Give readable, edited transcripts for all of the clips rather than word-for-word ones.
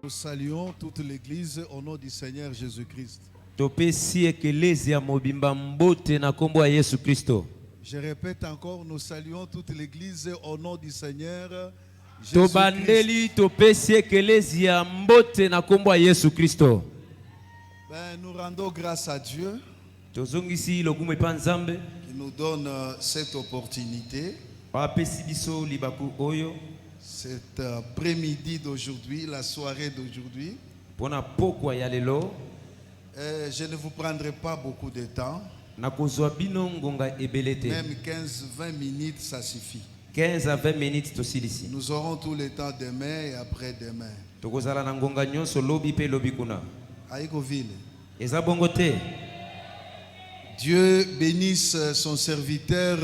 Nous saluons toute l'église au nom du Seigneur Jésus-Christ. Je répète encore, nous saluons toute l'église au nom du Seigneur Jésus-Christ. Nous rendons grâce à Dieu qui nous donne cette opportunité. Cet après-midi d'aujourd'hui, la soirée d'aujourd'hui, je ne vous prendrai pas beaucoup de temps. Même 15-20 minutes, ça suffit. 15 à 20 minutes. Nous aurons tout le temps demain et après-demain. Aïkoville. Dieu bénisse son serviteur,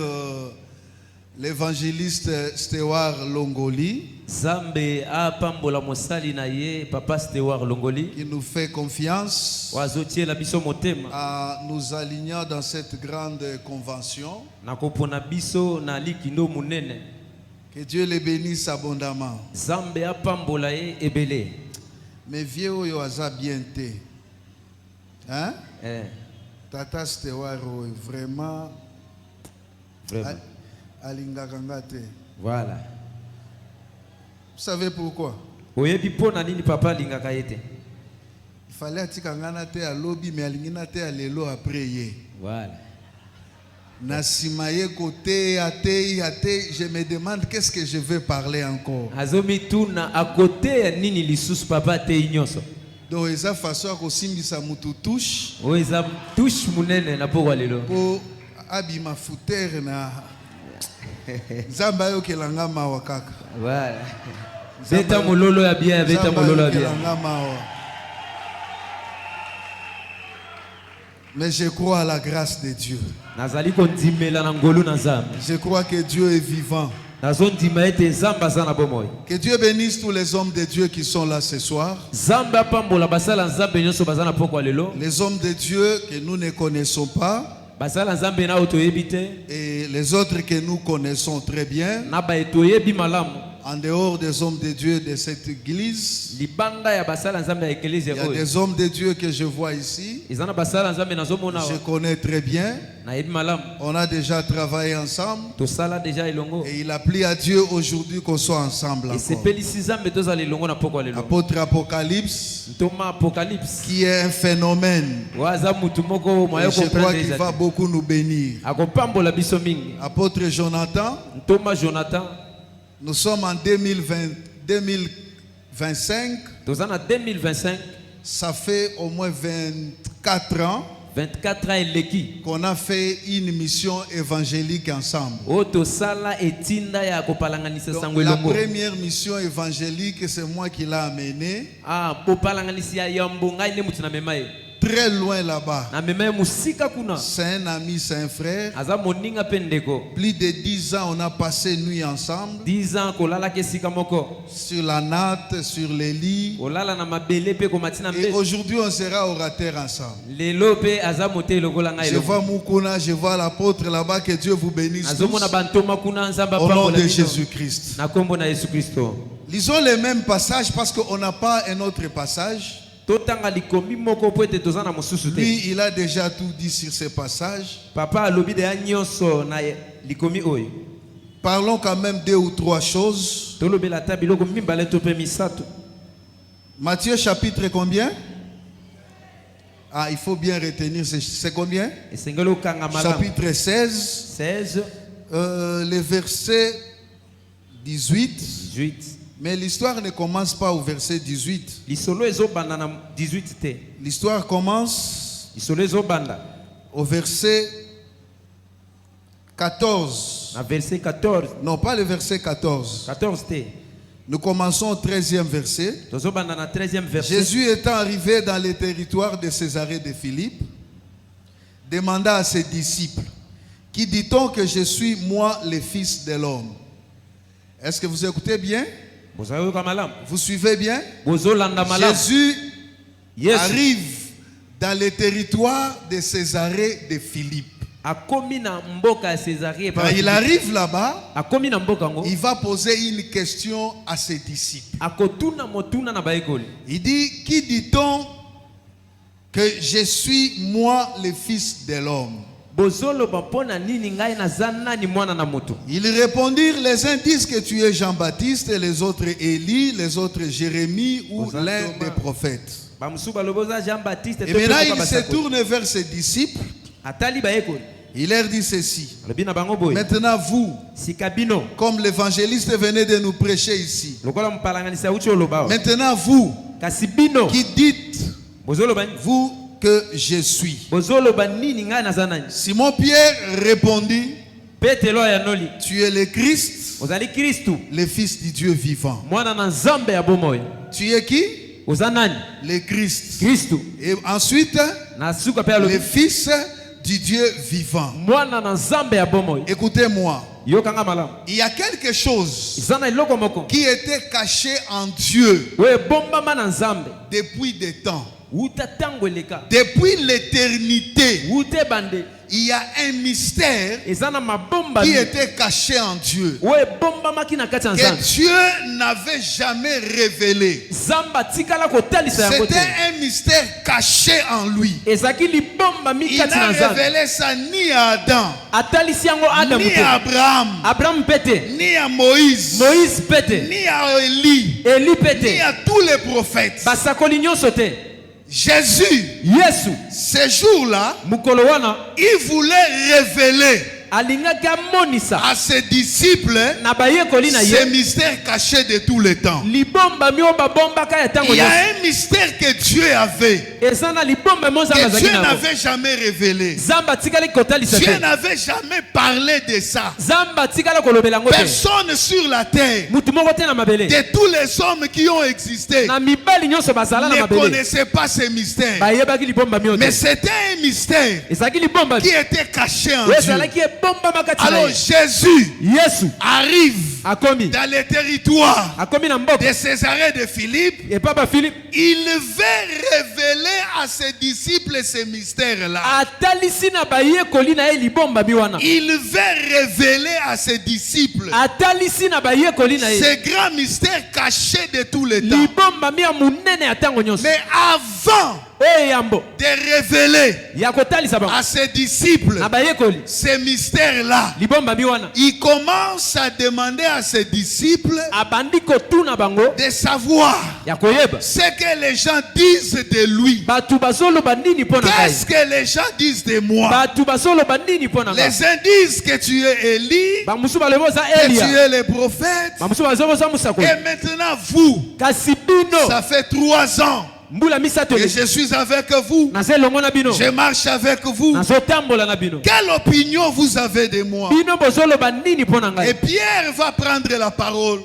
l'évangéliste Stewart Longoli, qui nous fait confiance en nous alignant dans cette grande convention. Que Dieu les bénisse abondamment. Mais vieux yo aza bien te. Hein? Tata Stewart vraiment. Voilà. Vous savez pourquoi? Il fallait atikangana te à lobby mais alingina te à lelo après ye. Voilà. Nasimaye côté ate, je me demande qu'est-ce que je vais parler encore. Donc eza façon à kosimbisa mutu touche. Pour abima foutere na Zamba yo kelanga mawa kaka. Voilà. Beta mololo ya bien, beta mololo ya bien. Mais je crois à la grâce de Dieu. Je crois que Dieu est vivant. Que Dieu bénisse tous les hommes de Dieu qui sont là ce soir. Les hommes de Dieu que nous ne connaissons pas. Et les autres que nous connaissons très bien. En dehors des hommes de Dieu de cette église, il y a des hommes de Dieu que je vois ici. Je connais très bien. On a déjà travaillé ensemble. Et il a plu à Dieu aujourd'hui qu'on soit ensemble encore. Apôtre Apocalypse, qui est un phénomène. Et je crois qu'il va beaucoup nous bénir. Apôtre Jonathan. Nous sommes en 2025. Ça fait au moins 24 ans qu'on a fait une mission évangélique ensemble. Donc, la première mission évangélique, c'est moi qui l'ai amenée. Très loin là-bas. C'est un ami, c'est un frère. Plus de 10 ans, on a passé nuit ensemble. 10 ans sur la natte, sur les lits. Et aujourd'hui, on sera orateur ensemble. Je vois Moukouna, je vois l'apôtre là-bas. Que Dieu vous bénisse tous. Au nom de Jésus-Christ. Lisons les mêmes passages parce qu'on n'a pas un autre passage. Lui, il a déjà tout dit sur ces passages. Parlons quand même 2 ou 3 choses. Matthieu chapitre combien? Ah, il faut bien retenir, c'est combien? Chapitre 16. Le verset 18. Mais l'histoire ne commence pas au verset 18. L'histoire commence au verset 14. Non, pas le verset 14. Nous commençons au 13e verset. Jésus étant arrivé dans le territoire de Césarée de Philippe, demanda à ses disciples, qui dit-on que je suis moi le Fils de l'homme? Est-ce que vous écoutez bien? Vous suivez bien? Jésus arrive dans le territoire de Césarée de Philippe. Quand il arrive là-bas, il va poser une question à ses disciples. Il dit, qui dit-on que je suis moi le fils de l'homme? Ils répondirent, les uns disent que tu es Jean-Baptiste, et les autres Élie, les autres Jérémie ou l'un des prophètes. Et maintenant il se tourne vers ses disciples. Il leur dit ceci. Maintenant vous, comme l'évangéliste venait de nous prêcher ici, maintenant vous qui dites, vous que je suis. Simon Pierre répondit, tu es le Christ, le Fils du Dieu vivant. Tu es qui? Le Christ. Et ensuite, le Fils du Dieu vivant. Écoutez-moi. Il y a quelque chose qui était caché en Dieu depuis des temps. Depuis l'éternité, il y a un mystère qui était caché en Dieu, que Dieu n'avait jamais révélé. C'était un mystère caché en lui. Il n'a révélé ça ni à Adam, ni à Abraham, ni à Moïse, ni à Élie, ni à tous les prophètes. Jésus, ce jour-là, il voulait révéler à ses disciples ce mystère caché de tous les temps. Il y a un mystère que Dieu avait, que Dieu n'avait jamais révélé. Dieu n'avait jamais parlé de ça. Personne sur la terre, de tous les hommes qui ont existé, ne connaissait pas ce mystère. Mais c'était un mystère qui était caché en Dieu. Alors Jésus arrive dans les territoires de Césarée de Philippe. Il veut révéler à ses disciples ce mystère-là. Il veut révéler à ses disciples ce grand mystère caché de tous les temps. Mais avant de révéler à ses disciples ce mystère-là, il commence à demander à ses disciples de savoir ce que les gens disent de lui. Qu'est-ce que les gens disent de moi? Les uns disent que tu es Élie, que tu es le prophète. Et maintenant vous, ça fait 3 ans et je suis avec vous. Je marche avec vous. Quelle opinion vous avez de moi? Et Pierre va prendre la parole.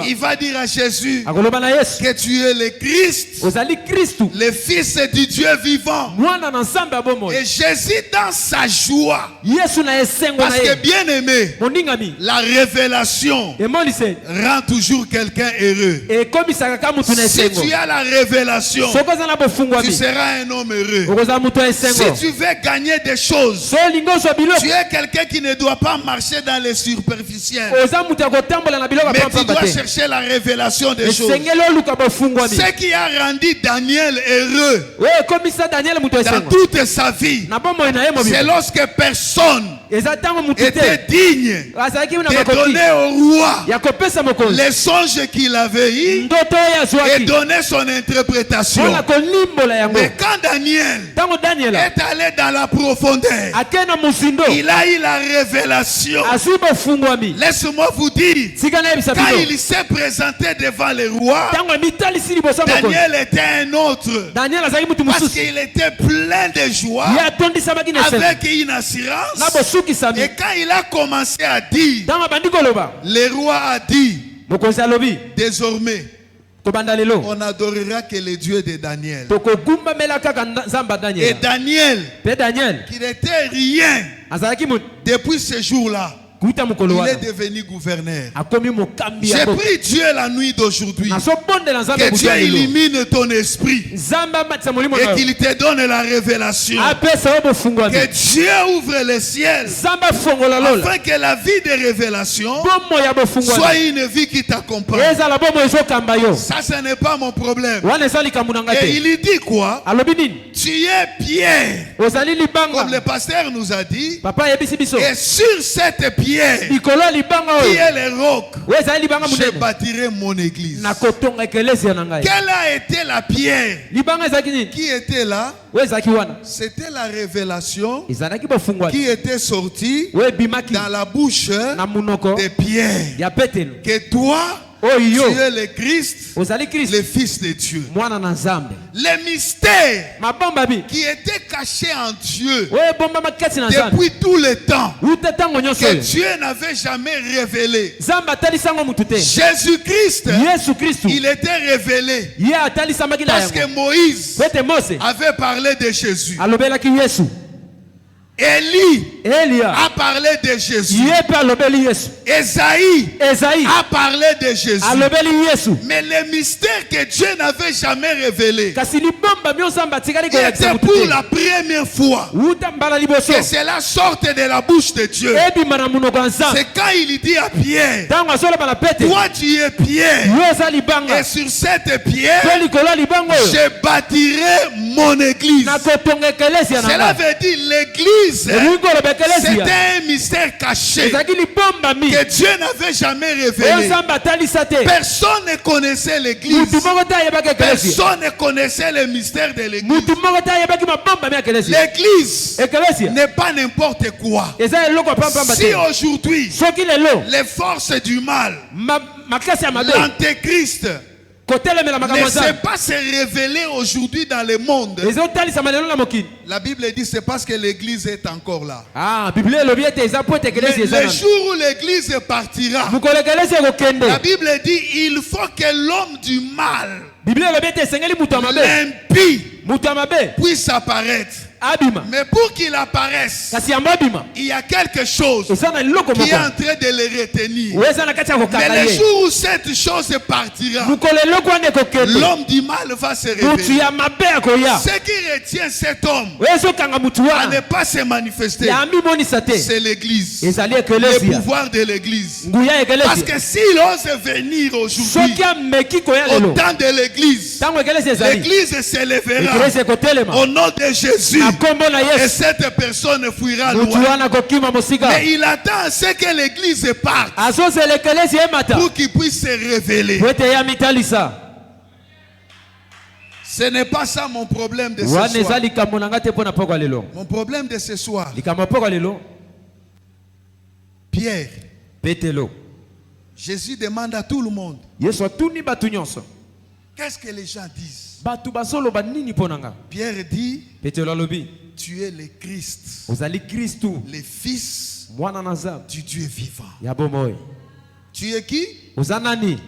Il va dire à Jésus que tu es le Christ, le Fils du Dieu vivant. Et Jésus dans sa joie, parce que bien aimé, la révélation rend toujours quelqu'un heureux. Si tu as la révélation, tu seras un homme heureux. Si tu veux gagner des choses, tu es quelqu'un qui ne doit pas marcher dans les superficiels, mais tu dois chercher la révélation des choses. Ce qui a rendu Daniel heureux dans toute sa vie, c'est lorsque personne était digne de donner au roi les songes qu'il avait eu et donner son interprétation. Mais quand Daniel est allé dans la profondeur, il a eu la révélation. Laisse-moi vous dire, quand il s'est présenté devant le roi, Daniel était un autre, parce qu'il était plein de joie, avec une assurance. Et quand il a commencé à dire, le roi a dit, désormais on adorera que le Dieu de Daniel. Et Daniel, qui n'était rien depuis ce jour-là, il est devenu gouverneur. J'ai pris Dieu la nuit d'aujourd'hui. Que Dieu illumine ton esprit. Et qu'il te donne la révélation. Que Dieu ouvre les ciels. Afin que la vie de révélation soit une vie qui t'accompagne. Ça, ce n'est pas mon problème. Et il dit quoi? Tu es pierre. Comme le pasteur nous a dit. Et sur cette pierre, qui est le roc, je bâtirai mon église. Quelle a été la pierre qui était là? C'était la révélation qui était sortie dans la bouche de Pierre. Que toi, tu es le Christ, le Fils de Dieu. Le mystère qui était caché en Dieu depuis tout le temps, que Dieu n'avait jamais révélé. Jésus-Christ, il était révélé parce que Moïse avait parlé de Jésus. Élie a parlé de Jésus. Esaïe a parlé de Jésus. Mais le mystère que Dieu n'avait jamais révélé était pour la première fois que cela sorte de la bouche de Dieu. C'est quand il dit à Pierre, toi tu es Pierre, et sur cette pierre je bâtirai mon église. Cela veut dire l'église. C'était un mystère caché que Dieu n'avait jamais révélé. Personne ne connaissait l'église. Personne ne connaissait le mystère de l'église. L'église n'est pas n'importe quoi. Si aujourd'hui les forces du mal, l'antéchrist, ne sait pas se révéler aujourd'hui dans le monde. La Bible dit c'est parce que l'église est encore là. Mais le jour où l'église partira, la Bible dit il faut que l'homme du mal, l'impie, puisse apparaître. Mais pour qu'il apparaisse, il y a quelque chose qui est en train de le retenir. Mais le jour où cette chose partira, l'homme du mal va se révéler. Ce qui retient cet homme à ne pas se manifester, c'est l'église, le pouvoir de l'église. Parce que s'il ose venir aujourd'hui au temps de l'église, l'église s'élèvera au nom de Jésus. Et cette personne fuira loin. Mais il attend à ce que l'église parte pour qu'il puisse se révéler. Ce n'est pas ça mon problème de ce soir. Mon problème de ce soir, Pierre, Jésus demande à tout le monde, qu'est-ce que les gens disent? Pierre dit, tu es le Christ, le Fils du Dieu vivant. Tu es qui?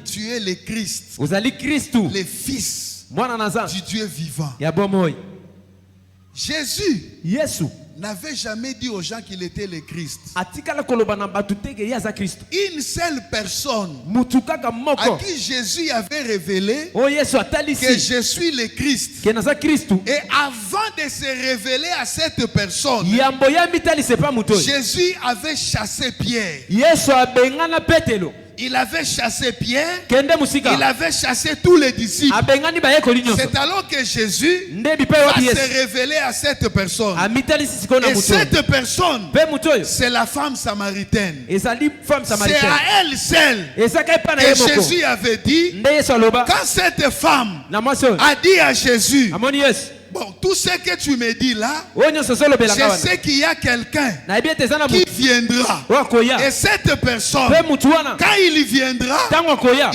Tu es le Christ, le Fils du Dieu vivant. Jésus n'avait jamais dit aux gens qu'il était le Christ. Une seule personne à qui Jésus avait révélé que je suis le Christ. Et avant de se révéler à cette personne, Jésus avait chassé Pierre. Il avait chassé Pierre, il avait chassé tous les disciples. C'est alors que Jésus va se révéler à cette personne. Et cette personne, c'est la femme samaritaine. C'est à elle seule que Jésus avait dit, quand cette femme a dit à Jésus, bon, tout ce que tu me dis là, je sais qu'il y a quelqu'un qui viendra. Et cette personne, quand il viendra,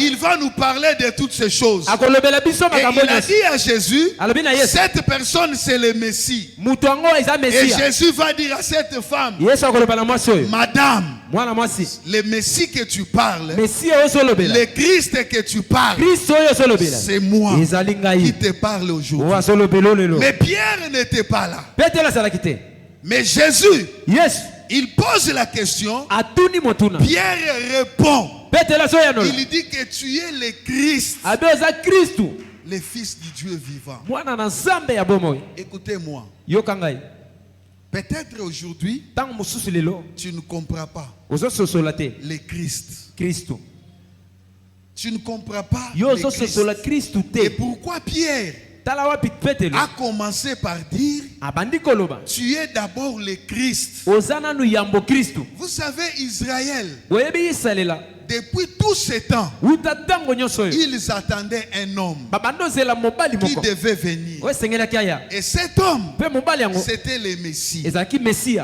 il va nous parler de toutes ces choses. Et il a dit à Jésus, cette personne c'est le Messie. Et Jésus va dire à cette femme, Madame, le Messie que tu parles, le Christ que tu parles, c'est moi qui te parle aujourd'hui. Mais Pierre n'était pas là. Mais Jésus Il pose la question. Pierre répond. Il dit que tu es le Christ, le Fils du Dieu vivant. Écoutez-moi. Peut-être aujourd'hui, tu ne comprends pas le Christ. Tu ne comprends pas le Christ. Et pourquoi Pierre a commencé par dire, tu es d'abord le Christ. Vous savez, Israël, depuis tous ces temps, ils attendaient un homme qui devait venir. Et cet homme, c'était le Messie.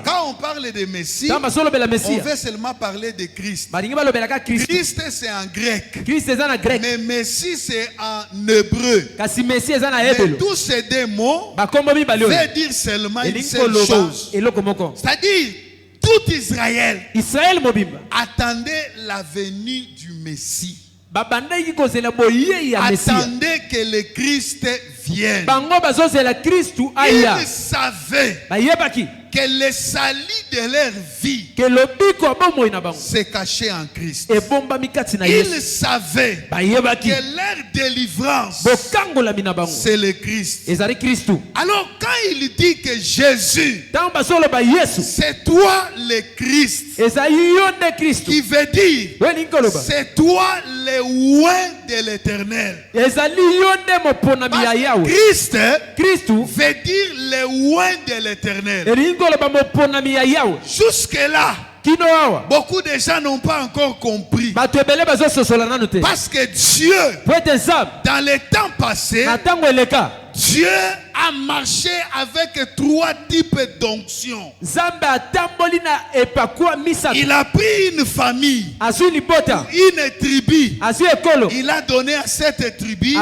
Quand on parle de Messie, on veut seulement parler de Christ. Christ, c'est en grec. Mais Messie, c'est en hébreu. Mais tous ces deux mots veulent dire seulement une seule chose. C'est-à-dire, tout Israël attendait la venue du Messie. Attendait que le Christ vienne. Ils savaient que le salut de leur vie se cachait en Christ. Ils savaient que leur délivrance, c'est le Christ. Alors quand il dit que Jésus, c'est toi le Christ, qui veut dire, c'est toi le oint de l'Éternel. Christ veut dire le oint de l'Éternel. Jusque-là, beaucoup de gens n'ont pas encore compris. Parce que Dieu, dans les temps passés, Dieu a marché avec trois types d'onction. Il a pris une famille, une tribu. Il a donné à cette tribu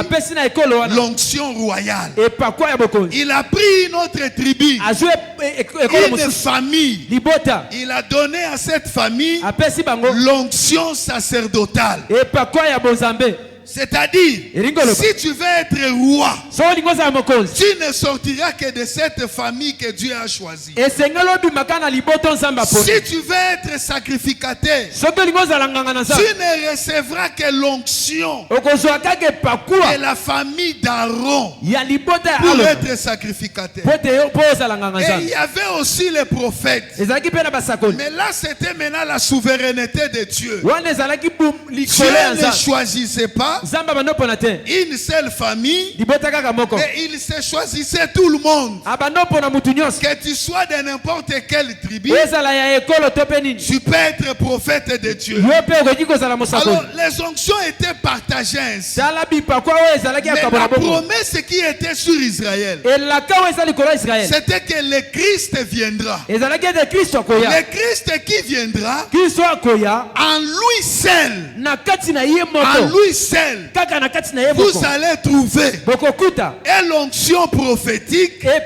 l'onction royale. Il a pris une autre tribu, une famille. Il a donné à cette famille l'onction sacerdotale. C'est-à-dire, si tu veux être roi, tu ne sortiras que de cette famille que Dieu a choisie. Si tu veux être sacrificateur, tu ne recevras que l'onction de la famille d'Aaron pour être sacrificateur. Et il y avait aussi les prophètes. Mais là, c'était maintenant la souveraineté de Dieu. Dieu ne choisissait pas une seule famille, et il se choisissait tout le monde. Que tu sois de n'importe quelle tribu, tu peux être prophète de Dieu. Alors les onctions étaient partagées ainsi. Mais la promesse qui était sur Israël, c'était que le Christ viendra. Le Christ qui viendra, en lui seul, vous allez trouver et l'onction prophétique, et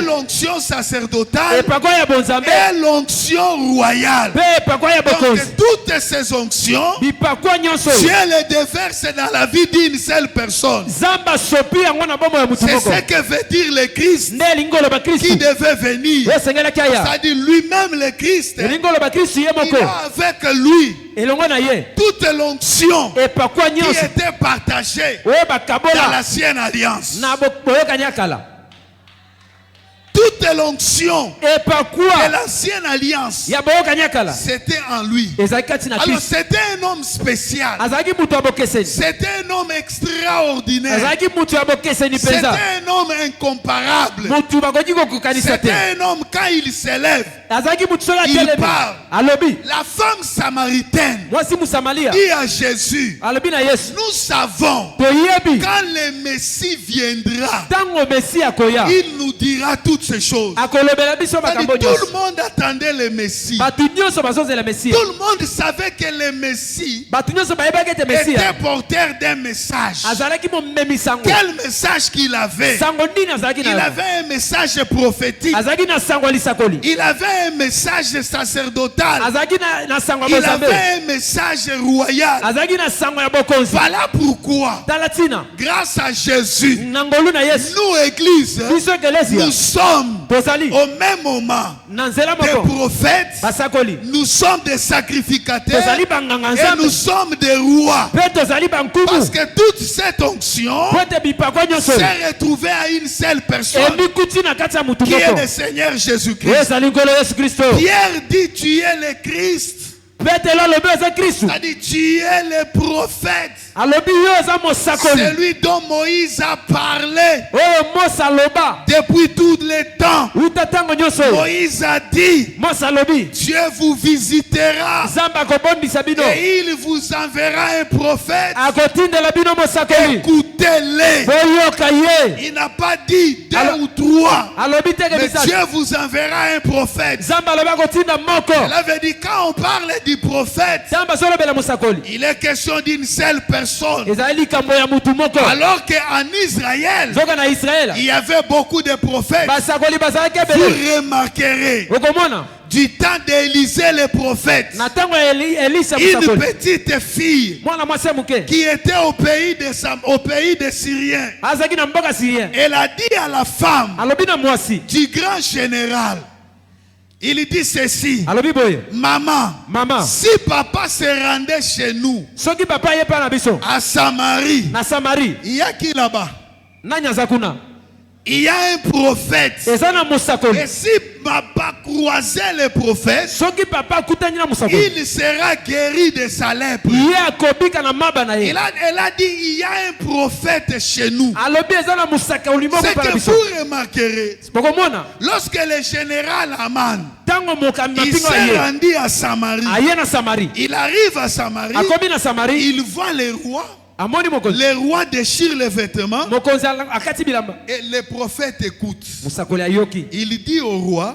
l'onction sacerdotale, et l'onction royale. Donc toutes ces onctions, Dieu les déverse dans la vie d'une seule personne. C'est ce que veut dire le Christ qui devait venir. C'est-à-dire lui-même le Christ, il a avec lui toute l'onction qui était partagée dans l'ancienne alliance. Toute l'onction de l'ancienne alliance, c'était en lui. Alors c'était un homme spécial. C'était un homme extraordinaire. C'était un homme incomparable. C'était un homme, quand il s'élève, il parle. La femme samaritaine dit à Jésus, nous savons quand le Messie viendra, il nous dira toutes ces choses. Tout le monde attendait le Messie. Tout le monde savait que le Messie était porteur d'un message. Quel message qu'il avait? Il avait un message prophétique. Il avait un message sacerdotal. Il avait un message royal. Voilà pourquoi, grâce à Jésus, nous, Église, nous sommes Au même moment, des prophètes, nous sommes des sacrificateurs et nous sommes des rois. Parce que toute cette onction s'est retrouvée à une seule personne qui est le Seigneur Jésus-Christ. Pierre dit: tu es le Christ. C'est-à-dire, tu es le prophète. Celui dont Moïse a parlé depuis tout le temps. Moïse a dit: Dieu vous visitera et il vous enverra un prophète. Écoutez-les. Il n'a pas dit 2 ou 3, mais Dieu vous enverra un prophète. Cela veut dire, quand on parle du prophète, il est question d'une seule personne. Alors qu'en Israël, il y avait beaucoup de prophètes. Vous remarquerez, du temps d'Élisée le prophète, une petite fille qui était au pays des Syriens, elle a dit à la femme du grand général, il dit ceci: maman, si papa se rendait chez nous à Samarie, il y a qui là-bas? Il y a un prophète. Et si papa croisait le prophète, il sera guéri de sa lèpre. Elle a dit: il y a un prophète chez nous. C'est que vous remarquerez, lorsque le général Aman il s'est rendu à Samarie, il arrive à Samarie, il voit les rois. Les rois déchirent les vêtements et le prophète écoute. Il dit au roi: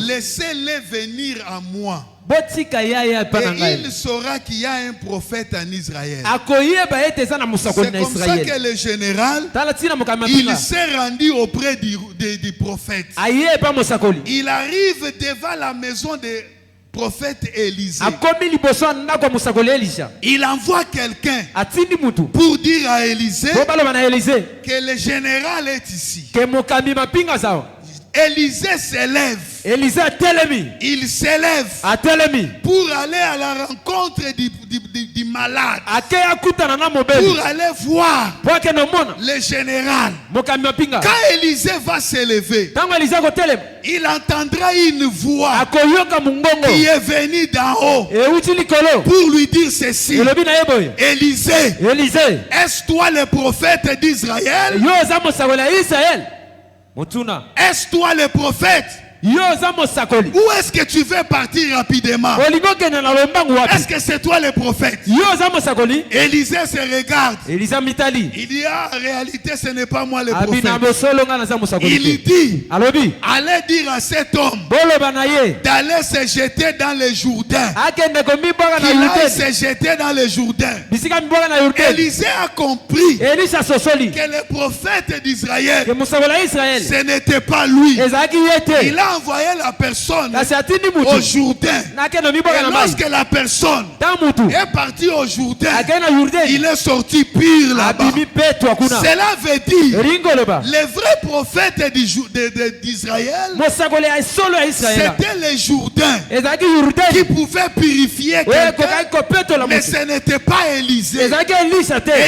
laissez-les venir à moi. Et il saura qu'il y a un prophète en Israël. C'est comme ça que le général, il s'est rendu auprès du prophète. Il arrive devant la maison de prophète Élisée. Il envoie quelqu'un pour dire à Élisée que le général est ici. Élisée s'élève. Il s'élève pour aller à la rencontre du malade, pour aller voir le général. Quand Élisée va s'élever, il entendra une voix qui est venue d'en haut pour lui dire ceci: Élisée, est-ce toi le prophète d'Israël? Est-ce toi le prophète? Où est-ce que tu veux partir rapidement? Est-ce que c'est toi le prophète? Élisée se regarde. Il dit: en réalité ce n'est pas moi le prophète. Il dit: allez dire à cet homme d'aller se jeter dans le Jourdain. Qu'il aille se jeter dans le Jourdain. Élisée a compris que le prophète d'Israël, ce n'était pas lui. Il a envoyé la personne au Jourdain. Et lorsque la personne est partie au Jourdain, il est sorti pire là-bas. Cela veut dire, le vrai prophète d'Israël, c'était le Jourdain qui pouvait purifier quelqu'un, mais ce n'était pas Élisée.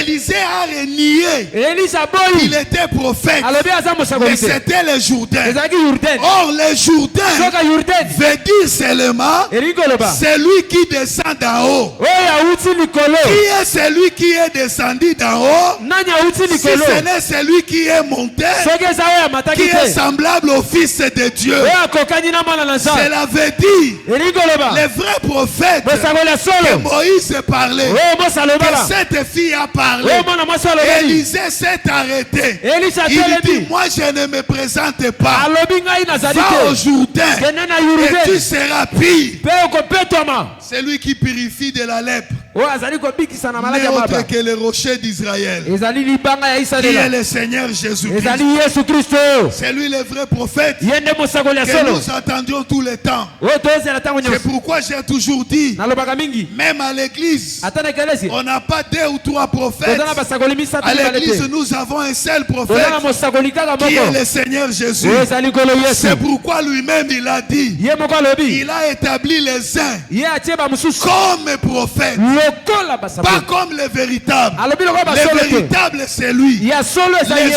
Élisée a renié qu'il était prophète, mais c'était le Jourdain. Or le Jourdain veut dire seulement celui qui descend d'en haut. Qui est celui qui est descendu d'en haut? Si ce n'est celui qui est monté, qui est semblable au Fils de Dieu. Cela veut dire, le vrai prophète que Moïse parlait, que cette fille a parlé, Élisée s'est arrêté. Il dit: moi je ne me présente pas. Va au Jourdain et tu seras pire. Celui qui purifie de la lèpre. n'est autre que le rocher d'Israël, qui est le Seigneur Jésus-Christ. C'est lui le vrai prophète que nous attendions tout le temps. C'est pourquoi j'ai toujours dit, même à l'église, on n'a pas 2 ou 3 prophètes. À l'église, nous avons un seul prophète qui est le Seigneur Jésus. C'est pourquoi lui-même il a dit, il a établi les uns comme prophètes, pas comme les véritables. Les véritables, c'est lui. Les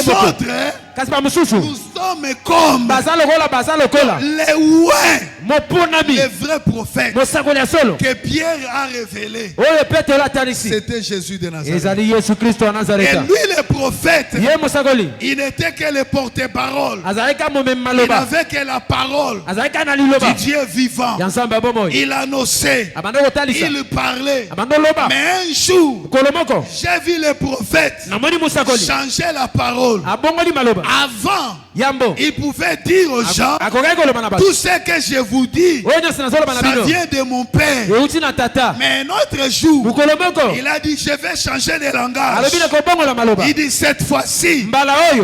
autres, nous sommes comme les vrais prophètes que Pierre a révélé. C'était Jésus de Nazareth. Et lui, le prophète, il n'était que le porte-parole. Il n'avait que la parole du Dieu vivant. Il annonçait, il parlait. Mais un jour, j'ai vu le prophète changer la parole. Avant, il pouvait dire aux gens, tout ce que je vous dis, ça vient de mon père. Mais un autre jour, il a dit, je vais changer de langage. Il dit, cette fois-ci,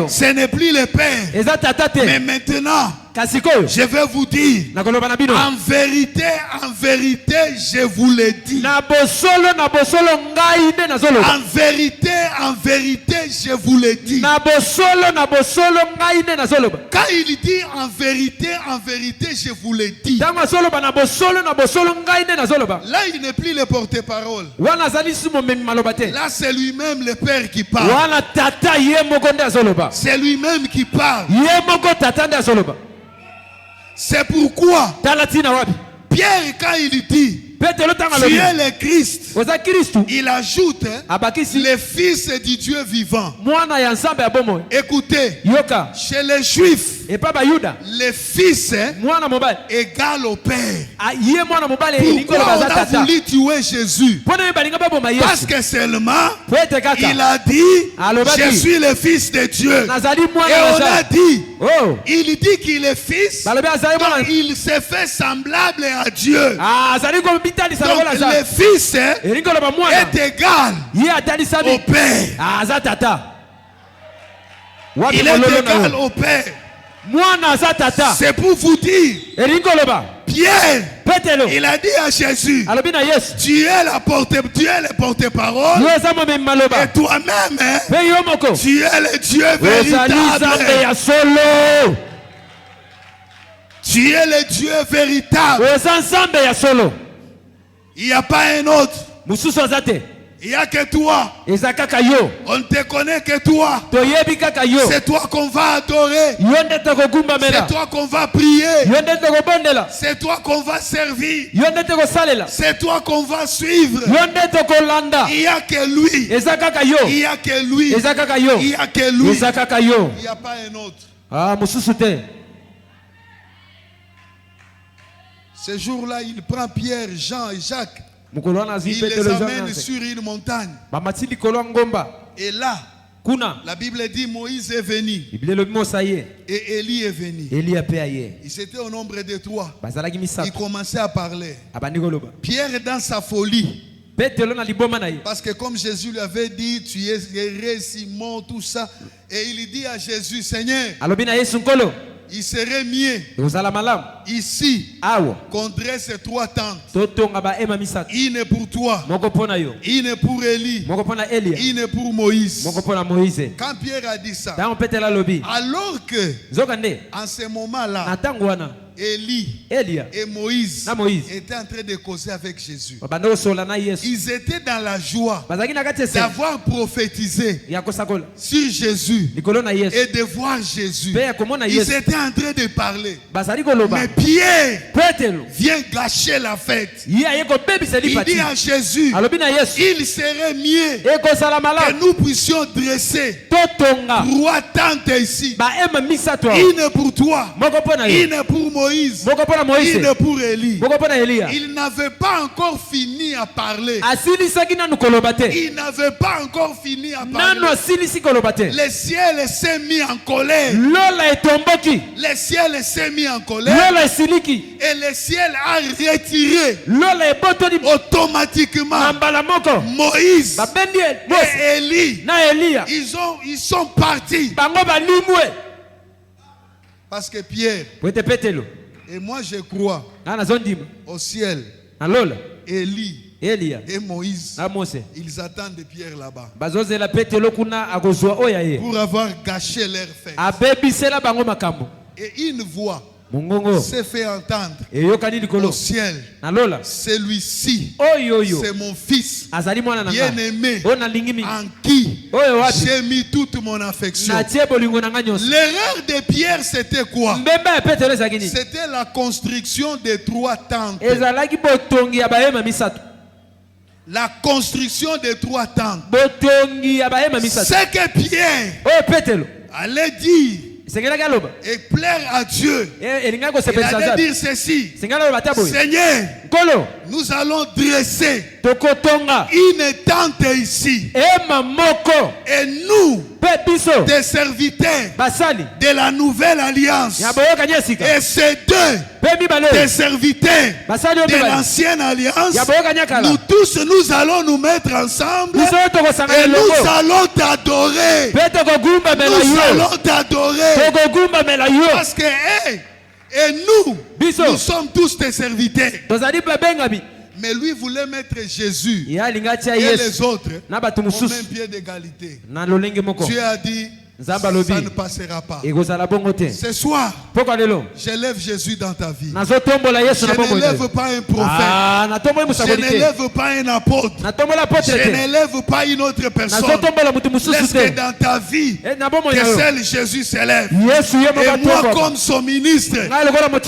ce n'est plus le père, mais maintenant, je vais vous dire, en vérité, je vous le dis. En vérité, je vous le dis. Quand il dit en vérité, je vous le dis. Là, il n'est plus le porte-parole. Là, c'est lui-même le Père qui parle. C'est lui-même qui parle. C'est pourquoi Pierre, quand il dit, tu es le Christ, il ajoute le Fils du Dieu vivant. Écoutez, chez les Juifs, le Fils égal au Père. Pourquoi on a voulu tuer Jésus? Parce que seulement il a dit, je suis le Fils de Dieu. Et on a dit, il dit qu'il est Fils, donc il s'est fait semblable à Dieu. Donc le Fils est égal au Père. Il est égal au Père. C'est pour vous dire, Pierre, il a dit à Jésus, tu es le porte-parole, et toi-même, tu es le Dieu véritable. Tu es le Dieu véritable. Il n'y a pas un autre. Il n'y a que toi. On ne te connaît que toi. C'est toi qu'on va adorer. C'est toi qu'on va prier. C'est toi qu'on va servir. C'est toi qu'on va suivre. Il n'y a que lui. Il n'y a que lui. Il n'y a que lui. Il n'y a pas un autre. Ce jour-là, il prend Pierre, Jean et Jacques. Il les amène sur une montagne. Et là, la Bible dit Moïse est venu. Et Élie est venu. Ils étaient au nombre de 3. Ils commençaient à parler. Pierre dans sa folie. Parce que comme Jésus lui avait dit, tu es guéri, Simon, tout ça. Et il dit à Jésus, Seigneur, il serait mieux ici qu'on dresse 3 tentes. Une pour toi, une pour Élie, une pour Moïse. Quand Pierre a dit ça, alors que en ce moment-là, Élie et Moïse étaient en train de causer avec Jésus. Ils étaient dans la joie d'avoir prophétisé sur Jésus et de voir Jésus. Ils étaient en train de parler. Mais Pierre vient gâcher la fête. Il dit à Jésus, il serait mieux que nous puissions dresser 3 tentes ici. Une pour toi, une pour Moïse, Moïse, une pour Élie. Il n'avait pas encore fini à parler. Il n'avait pas encore fini à parler. Le ciel s'est mis en colère. Le ciel s'est mis en colère. Et le ciel a retiré automatiquement Moïse et Élie. Ils sont partis. Parce que Pierre, et moi je crois au ciel, Élie et Moïse, ils attendent Pierre là-bas pour avoir gâché leur fête. Et une voix s'est fait entendre au ciel. Celui-ci, c'est mon fils bien-aimé en qui j'ai mis toute mon affection. L'erreur de Pierre, c'était quoi? C'était la construction des 3 tentes. La construction des 3 tentes. C'est que Pierre allait dire et plaire à Dieu. Il allait dire ceci: Seigneur, nous allons dresser une tente ici, et nous, des serviteurs de la nouvelle alliance, et ces deux, des serviteurs de l'ancienne alliance, nous tous, nous allons nous mettre ensemble et nous allons t'adorer. Nous allons t'adorer. Parce que nous sommes tous tes serviteurs. Mais lui voulait mettre Jésus et les autres au même pied d'égalité. Dieu a dit: ça ne passera pas. Ce soir, j'élève Jésus dans ta vie. Je n'élève pas un prophète. Je n'élève pas un apôtre. Je n'élève pas une autre personne. Laisse que dans ta vie, que seul Jésus s'élève. Et moi, comme son ministre,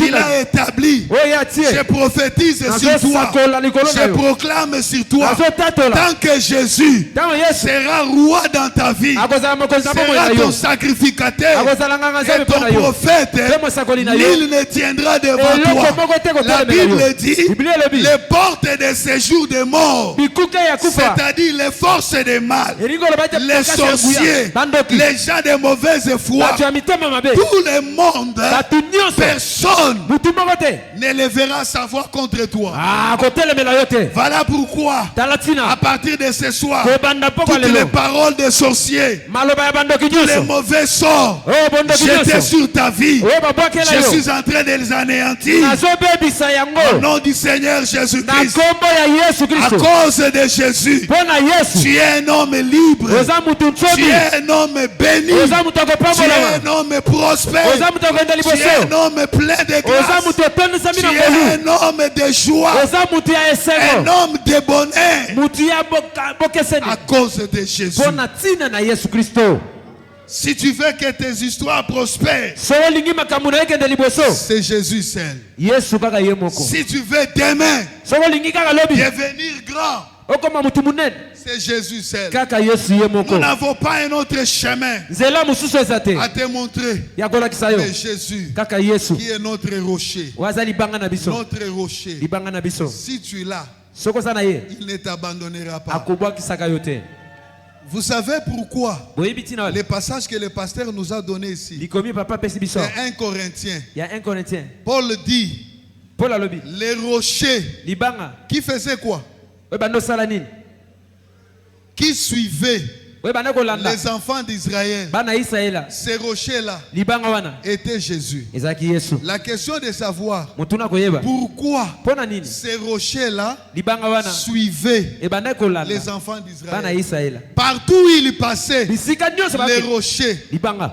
il a établi, je prophétise sur toi. Je proclame sur toi. Tant que Jésus sera roi dans ta vie, sera ton sacrificateur et ton prophète, nul ne tiendra devant toi. La Bible dit: les portes de séjour des morts, c'est-à-dire les forces des mal, les sorciers, les gens de mauvaise foi, tout le monde, personne ne les verra savoir contre toi. Voilà pourquoi à partir de ce soir, toutes les paroles des sorciers, les mauvais sorts jetés sur ta vie, je suis en train de les anéantir au nom du Seigneur Jésus-Christ. À cause de Jésus, tu es un homme libre, tu es un homme béni, tu es un homme prospère, tu es un homme plein de grâce, tu es un homme de joie, un homme de bonheur à cause de Jésus. Si tu veux que tes histoires prospèrent, c'est Jésus seul. Si tu veux demain devenir grand, c'est Jésus seul. Nous n'avons pas un autre chemin à te montrer. Mais Jésus, qui est notre rocher. Notre rocher. Si tu l'as, il ne t'abandonnera pas. Vous savez pourquoi les passages que le pasteur nous a donnés ici, c'est 1 Corinthiens. Paul dit, les rochers qui faisaient quoi? Qui suivaient les enfants d'Israël. Ces rochers-là étaient Jésus. La question de savoir pourquoi ces rochers-là suivaient les enfants d'Israël. Partout où ils passaient, les rochers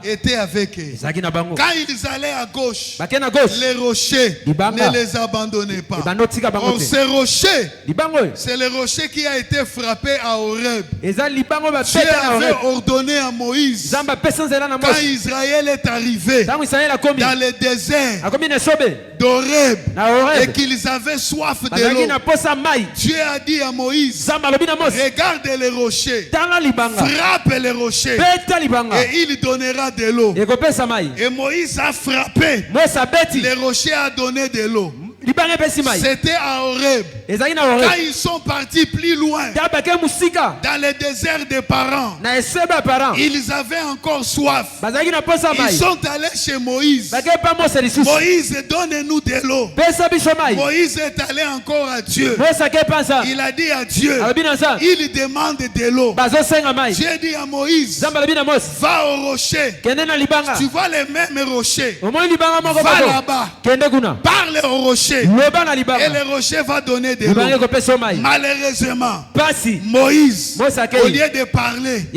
étaient avec eux. Quand ils allaient à gauche, les rochers ne les abandonnaient pas. Or, ces rochers, c'est le rocher qui a été frappé à Horeb. Dieu avait ordonné à Moïse, quand Israël est arrivé dans le désert d'Horeb et qu'ils avaient soif de l'eau, Dieu a dit à Moïse, regarde les rochers, frappe les rochers et il donnera de l'eau. Et Moïse a frappé, les rochers a donné de l'eau. C'était à Horeb. Quand ils sont partis plus loin, dans le désert des parents, ils avaient encore soif. Ils sont allés chez Moïse. Moïse, donne-nous de l'eau. Moïse est allé encore à Dieu. Il a dit à Dieu, il demande de l'eau. Dieu dit à Moïse, va au rocher. Tu vois les mêmes rochers. Va là-bas. Parle au rocher. Et le rocher va donner de l'eau. Malheureusement, Moïse, au lieu de parler,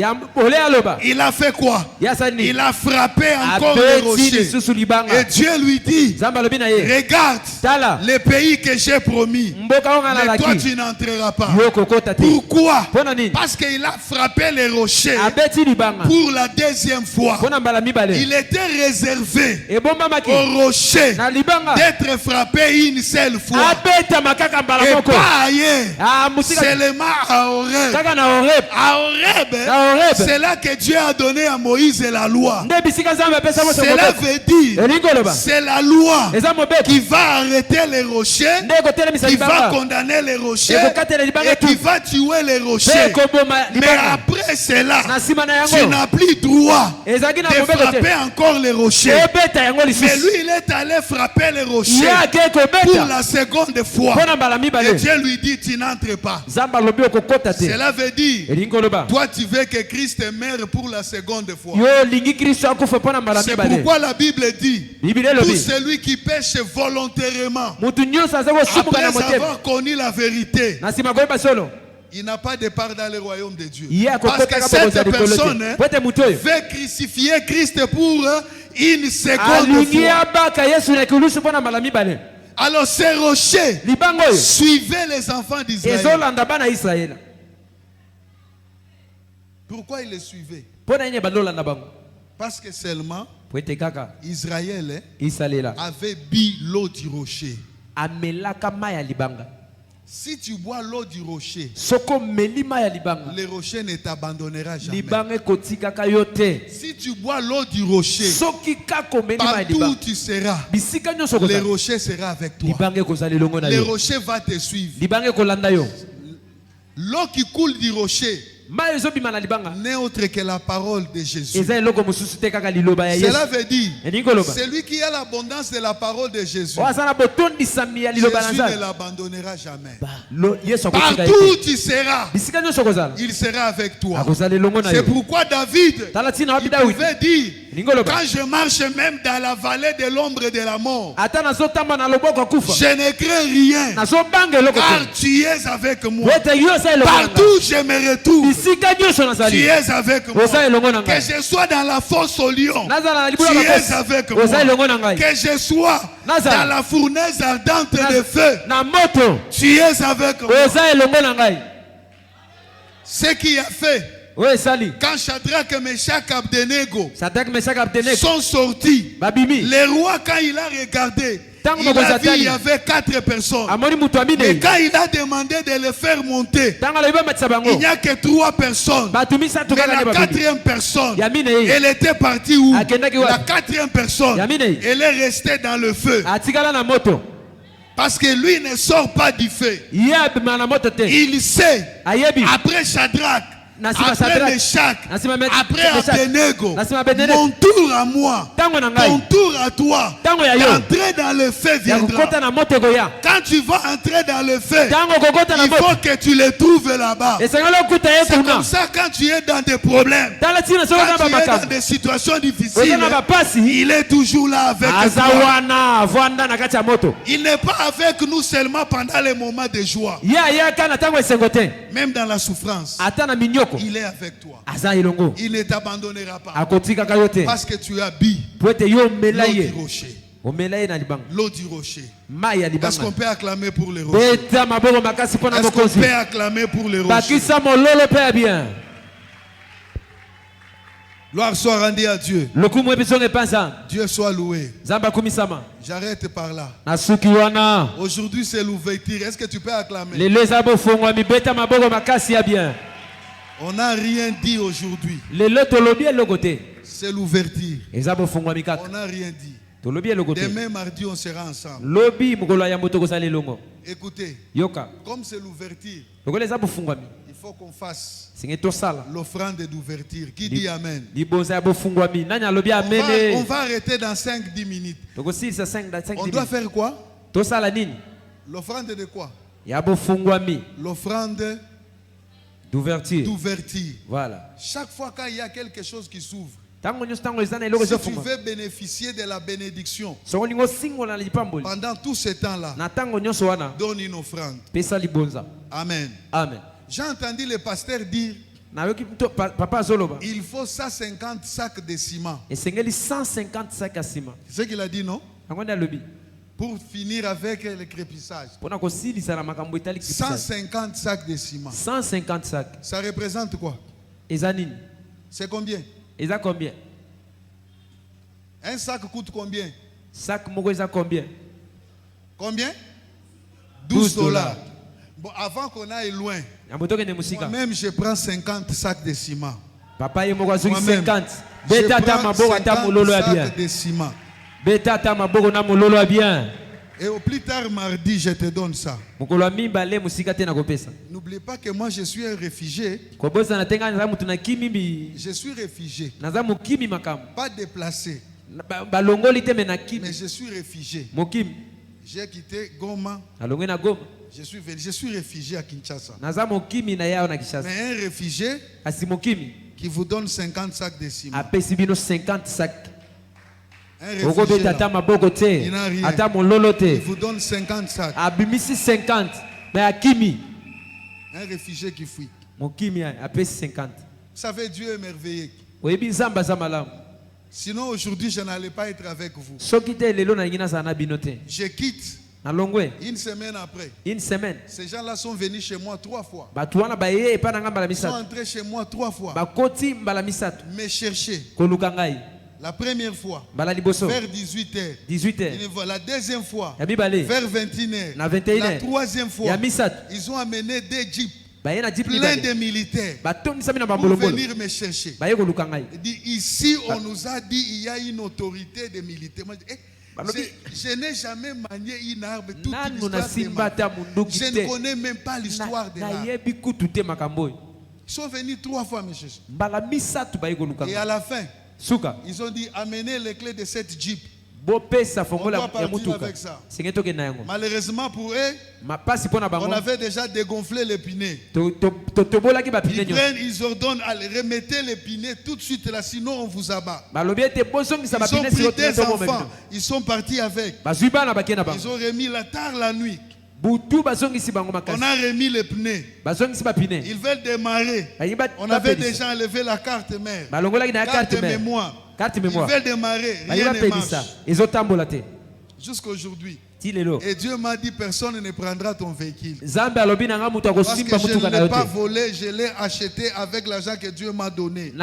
il a fait quoi? Il a frappé encore le rocher. Et Dieu lui dit, regarde le pays que j'ai promis, mais toi tu n'entreras pas. Pourquoi? Parce qu'il a frappé les rochers pour la deuxième fois. Il était réservé au rocher d'être frappé une seule fois et pas ailleurs, seulement à Horeb. À Horeb, c'est là que Dieu a donné à Moïse la loi. Cela veut dire, c'est la loi qui va arrêter les rochers, qui va condamner les rochers et qui va tuer les rochers. Mais après cela, tu n'as plus droit de frapper encore les rochers. Mais lui, il est allé frapper les rochers pour la seconde fois. Et Dieu lui dit, tu n'entres pas. Cela veut dire, toi tu veux que Christ meure pour la seconde fois. C'est pourquoi la Bible dit, pour celui qui pêche volontairement, après avoir connu la vérité, il n'a pas de part dans le royaume de Dieu. Parce que cette personne veut crucifier Christ pour une seconde fois. Alors ces rochers suivaient les enfants d'Israël. Pourquoi ils les suivaient? Parce que seulement Israël avait bu l'eau du rocher. Si tu bois l'eau du rocher, le rocher ne t'abandonnera jamais. Si tu bois l'eau du rocher, partout où tu seras, le rocher sera avec toi. Le rocher va te suivre. L'eau qui coule du rocher n'est autre que la parole de Jésus. Cela veut dire, celui qui a l'abondance de la parole de Jésus, Jésus ne l'abandonnera jamais. Partout où tu seras, il sera avec toi. C'est pourquoi David, il pouvait dire, quand je marche même dans la vallée de l'ombre de la mort, je ne crains rien, car tu es avec moi. Partout je me retrouve, tu es avec moi. Que je sois dans la fosse au lion, tu es avec moi. Que je sois dans la fournaise ardente de feu, tu es avec moi. Ce qui a fait, quand Shadrach, Meshach et Abednego sont sortis, le roi, quand il a regardé, il a vu qu'il y avait 4 personnes. Mais quand il a demandé de les faire monter, il n'y a que 3 personnes. Mais la 4e personne, elle était partie où? La 4e personne, elle est restée dans le feu. Parce que lui ne sort pas du feu. Il sait, après Shadrach, après Meshach, après Abednego, mon tour à moi, ton tour à toi, d'entrer dans le feu viendra. Quand tu vas entrer dans le feu, il faut que tu le trouves là-bas. C'est comme ça, quand tu es dans des problèmes, quand tu es dans des situations difficiles, il est toujours là avec toi. Il n'est pas avec nous seulement pendant les moments de joie. Même dans la souffrance, il est avec toi. Il ne t'abandonnera pas. Parce que tu as bu l'eau du rocher. L'eau du rocher. Est-ce qu'on peut acclamer pour les rochers? Est-ce qu'on peut acclamer pour les rochers? Gloire soit rendue à Dieu. Dieu soit loué. J'arrête par là. Aujourd'hui c'est l'ouverture. Est-ce que tu peux acclamer? On n'a rien dit aujourd'hui. C'est l'ouverture. On n'a rien dit. Demain mardi on sera ensemble. Écoutez, comme c'est l'ouverture, il faut qu'on fasse l'offrande d'ouverture. Qui dit Amen? On va arrêter dans 5-10 minutes. On doit faire quoi? L'offrande de quoi? L'offrande d'ouverture. Voilà. Chaque fois qu'il y a quelque chose qui s'ouvre, si tu veux bénéficier de la bénédiction pendant tout ce temps-là, donne une offrande. Amen. J'ai entendu le pasteur dire il faut 150 sacs de ciment. C'est ce qu'il a dit, non? Pour finir avec le crépissage. 150 sacs de ciment. 150 sacs. Ça représente quoi? C'est combien? Un sac coûte combien? Combien? 12 $. Bon, avant qu'on aille loin, moi-même je prends 50 sacs de ciment. Papa, je prends 50 sacs de ciment. Et au plus tard mardi, je te donne ça. N'oublie pas que moi je suis un réfugié. Je suis réfugié. Pas déplacé. Mais je suis réfugié. J'ai quitté Goma. Je suis réfugié à Kinshasa. Mais un réfugié qui vous donne 50 sacs de ciment. Un réfugié il n'a rien. Il vous donne 50 sacs. Un réfugié qui fuit. Vous savez, Dieu est merveilleux. Sinon aujourd'hui je n'allais pas être avec vous. Je quitte. Une semaine après, ces gens-là sont venus chez moi 3 fois. Ils sont entrés chez moi 3 fois. Me chercher. La première fois, vers 18h. La deuxième fois, vers 21h. La troisième fois, ils ont amené des jeeps. Plein de militaires pour venir me chercher. Ici, on nous a dit il y a une autorité de militaires. Je n'ai jamais manié une arme. Toute l'histoire je ne connais même pas l'histoire de l'arme. Ils sont venus 3 fois me chercher. Et à la fin, ils ont dit amenez les clés de cette jeep. On doit partir avec ça. Malheureusement pour eux, on avait déjà dégonflé les pinets. Ils ordonnent à remettre les pinets tout de suite là, sinon on vous abat. Ils ont pris des enfants, ils sont partis avec. Ils ont remis la tard la nuit. On a remis les pneus. Ils veulent démarrer. On avait déjà enlevé la carte mère. Carte mémoire. Ils veulent démarrer. Rien ne marche. Jusqu'aujourd'hui. Et Dieu m'a dit personne ne prendra ton véhicule. Parce que je ne l'ai pas volé, je l'ai acheté avec l'argent que Dieu m'a donné.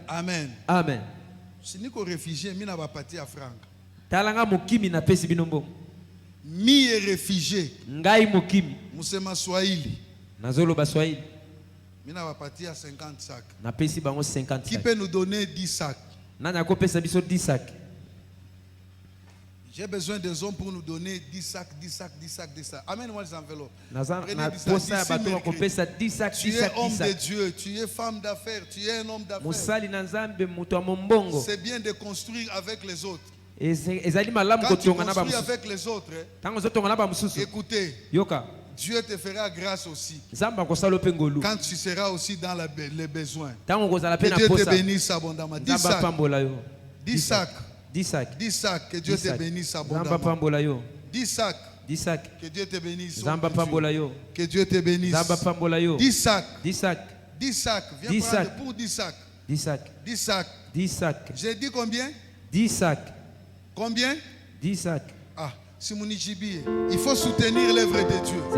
Amen. Amen. Si nous sommes réfugiés, nous n'avons pas parti à franc. Mi est réfugié. Musema Swahili. Nous n'avons pas parti à 50 sacs. Qui peut nous donner 10 sacs? J'ai besoin des hommes pour nous donner 10 sacs, 10 sacs, 10 sacs, 10 sacs. Amène-moi les enveloppes. Tu es homme de Dieu, tu es femme d'affaires, tu es un homme d'affaires. C'est bien de construire avec les autres. Quand tu construis avec les autres, écoutez, Dieu te fera grâce aussi. Quand tu seras aussi dans les besoins. Que Dieu te bénisse abondamment. 10 sacs. 10 sacs. 10 sacs. 10 sacs. Que Dieu te bénisse abondamment. 10 sacs. 10 sacs. Que Dieu te bénisse. Que Dieu te bénisse. 10 sacs. 10 sacs. 10 sacs. Viens prendre pour 10 sacs. 10 sacs. 10 sacs. 10 sacs. J'ai dit combien? 10 sacs. Combien? 10 sacs. Ah, Simoni Chibi. Il faut soutenir l'œuvre de Dieu. En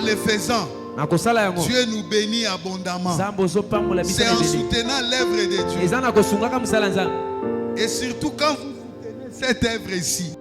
le faisant. Dieu nous bénit abondamment. C'est en soutenant l'œuvre de Dieu. Et surtout quand vous soutenez cette œuvre ici,